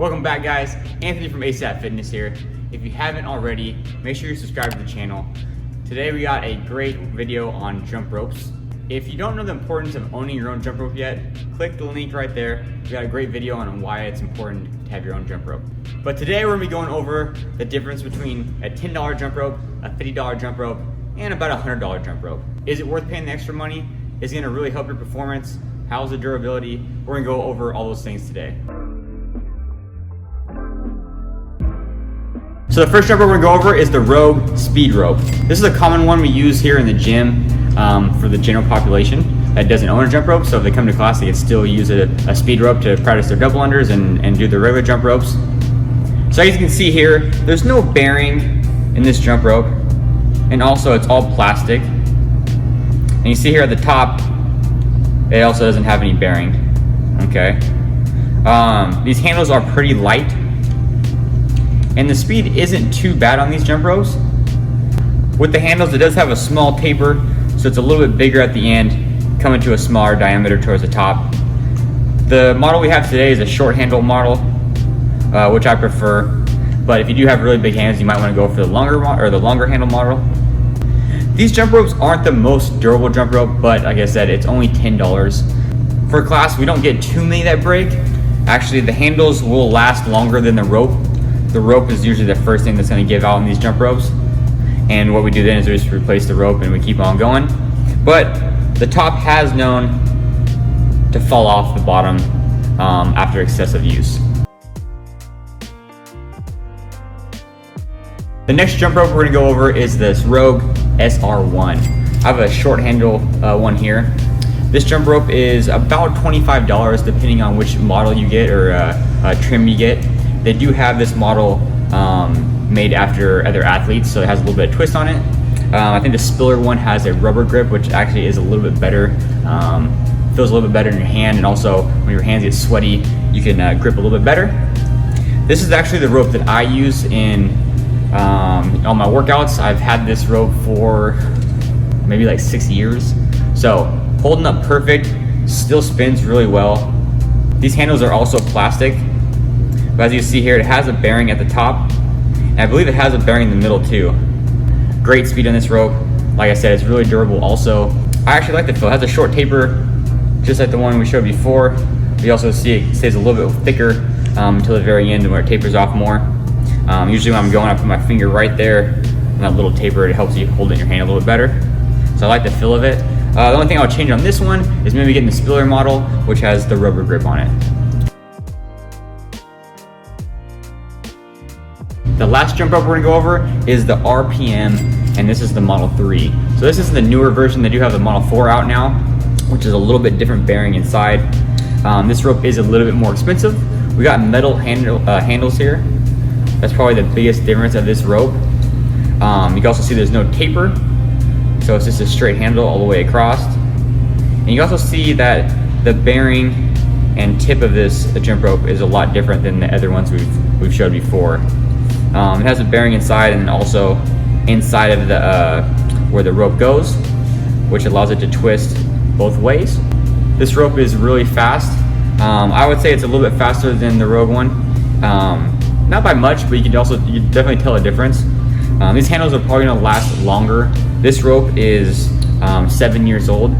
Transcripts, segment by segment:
Welcome back, guys. Anthony from ASAP Fitness here. If you haven't already, make sure you subscribe to the channel. Today we got a great video on jump ropes. If you don't know the importance of owning your own jump rope yet, click the link right there. We got a great video on why it's important to have your own jump rope. But today we're gonna be going over the difference between a $10 jump rope, a $50 jump rope, and about a $100 jump rope. Is it worth paying the extra money? Is it gonna really help your performance? How's the durability? We're gonna go over all those things today. So the first jump rope we're gonna go over is the Rogue Speed Rope. This is a common one we use here in the gym for the general population that doesn't own a jump rope. So if they come to class, they can still use a speed rope to practice their double unders and do their regular jump ropes. So as you can see here, there's no bearing in this jump rope, and also it's all plastic. And you see here at the top, it also doesn't have any bearing. Okay. These handles are pretty light, and the speed isn't too bad on these jump ropes. With the handles, it does have a small taper, so it's a little bit bigger at the end, coming to a smaller diameter towards the top. The model we have today is a short handle model, which I prefer. But if you do have really big hands, you might want to go for the longer handle model. These jump ropes aren't the most durable jump rope, but like I said, it's only $10. For class, we don't get too many that break. Actually, the handles will last longer than the rope. The rope is usually the first thing that's going to give out on these jump ropes. And what we do then is we just replace the rope and we keep on going. But the top has known to fall off the bottom after excessive use. The next jump rope we're going to go over is this Rogue SR1. I have a short handle one here. This jump rope is about $25 depending on which model you get or trim you get. They do have this model made after other athletes, so it has a little bit of twist on it. I think the Spiller one has a rubber grip, which actually is a little bit better. Feels a little bit better in your hand, and also when your hands get sweaty, you can grip a little bit better. This is actually the rope that I use in all my workouts. I've had this rope for maybe like 6 years. So holding up perfect, still spins really well. These handles are also plastic, but as you see here, it has a bearing at the top, and I believe it has a bearing in the middle too. Great speed on this rope. Like I said, it's really durable also. I actually like the feel. It has a short taper, just like the one we showed before. You also see it stays a little bit thicker until the very end where it tapers off more. Usually when I'm going, I put my finger right there, and that little taper, it helps you hold it in your hand a little bit better. So I like the feel of it. The only thing I'll change on this one is maybe getting the Spiller model, which has the rubber grip on it. The last jump rope we're gonna go over is the RPM, and this is the Model 3. So this is the newer version. They do have the Model 4 out now, which is a little bit different bearing inside. This rope is a little bit more expensive. We got metal handles here. That's probably the biggest difference of this rope. You can also see there's no taper, so it's just a straight handle all the way across. And you also see that the bearing and tip of this jump rope is a lot different than the other ones we've showed before. It has a bearing inside, and also inside of the where the rope goes, which allows it to twist both ways. This rope is really fast. I would say it's a little bit faster than the Rogue one. Not by much, but you can definitely tell a difference. These handles are probably gonna last longer. This rope is 7 years old,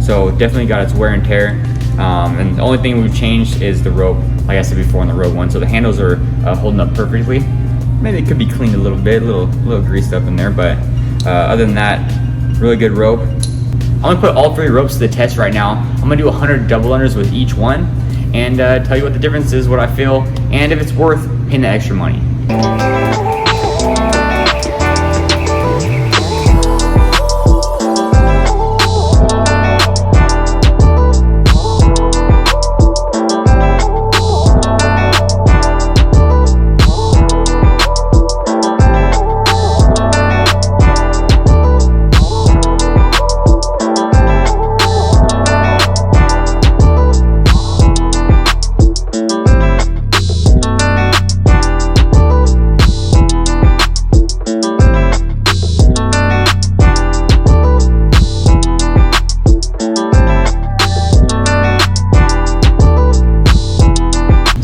so definitely got its wear and tear. And the only thing we've changed is the rope, like I said before on the Rogue one. So the handles are holding up perfectly. Maybe it could be cleaned a little bit, a little greased up in there, but other than that, really good rope. I'm gonna put all 3 ropes to the test right now. I'm gonna do 100 double unders with each one, and tell you what the difference is, what I feel, and if it's worth paying the extra money.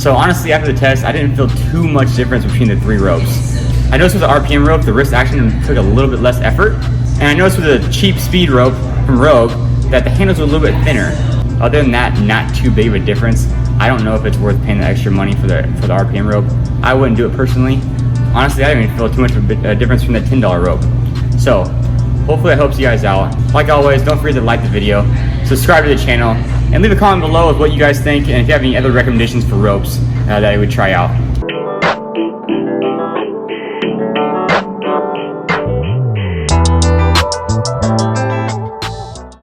So honestly, after the test, I didn't feel too much difference between the 3 ropes. I noticed with the RPM rope, the wrist action took a little bit less effort. And I noticed with the cheap speed rope from Rogue that the handles were a little bit thinner. Other than that, not too big of a difference. I don't know if it's worth paying the extra money for the RPM rope. I wouldn't do it personally. Honestly, I didn't even feel too much of a difference from the $10 rope. So, hopefully that helps you guys out. Like always, don't forget to like the video, subscribe to the channel, and leave a comment below of what you guys think and if you have any other recommendations for ropes that I would try out.